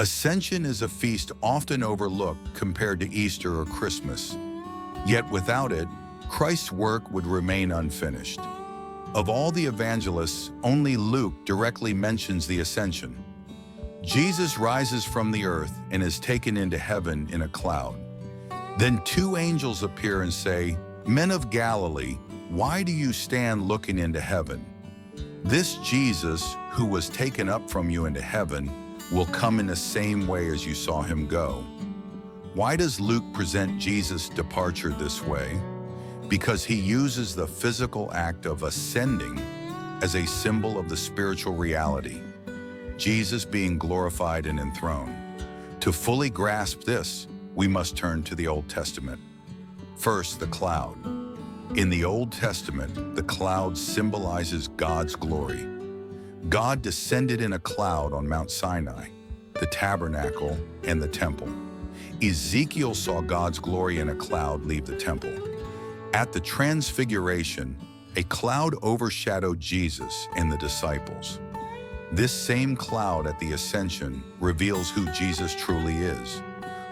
Ascension is a feast often overlooked compared to Easter or Christmas. Yet without it, Christ's work would remain unfinished. Of all the evangelists, only Luke directly mentions the Ascension. Jesus rises from the earth and is taken into heaven in a cloud. Then two angels appear and say, "Men of Galilee, why do you stand looking into heaven? This Jesus, who was taken up from you into heaven, will come in the same way as you saw him go." Why does Luke present Jesus' departure this way? Because he uses the physical act of ascending as a symbol of the spiritual reality, Jesus being glorified and enthroned. To fully grasp this, we must turn to the Old Testament. First, the cloud. In the Old Testament, the cloud symbolizes God's glory. God descended in a cloud on Mount Sinai, the tabernacle, and the temple. Ezekiel saw God's glory in a cloud leave the temple. At the Transfiguration, a cloud overshadowed Jesus and the disciples. This same cloud at the Ascension reveals who Jesus truly is,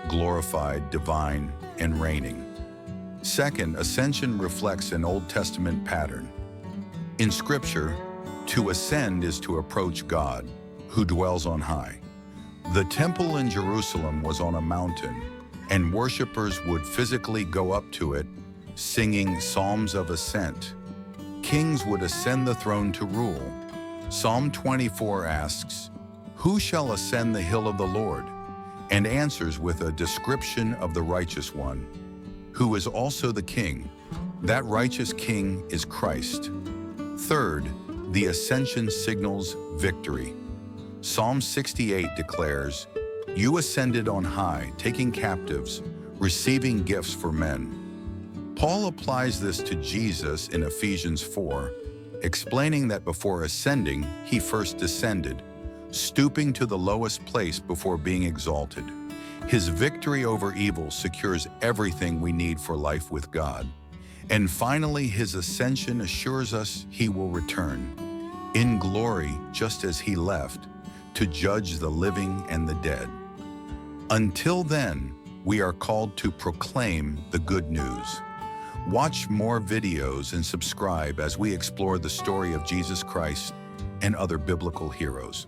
glorified, divine, and reigning. Second, Ascension reflects an Old Testament pattern. In Scripture, to ascend is to approach God, who dwells on high. The temple in Jerusalem was on a mountain, and worshipers would physically go up to it, singing psalms of ascent. Kings would ascend the throne to rule. Psalm 24 asks, "Who shall ascend the hill of the Lord?" and answers with a description of the righteous one, who is also the king. That righteous king is Christ. Third, the Ascension signals victory. Psalm 68 declares, "You ascended on high, taking captives, receiving gifts for men." Paul applies this to Jesus in Ephesians 4, explaining that before ascending, he first descended, stooping to the lowest place before being exalted. His victory over evil secures everything we need for life with God. And finally, his ascension assures us he will return, in glory just as he left, to judge the living and the dead. Until then, we are called to proclaim the good news. Watch more videos and subscribe as we explore the story of Jesus Christ and other biblical heroes.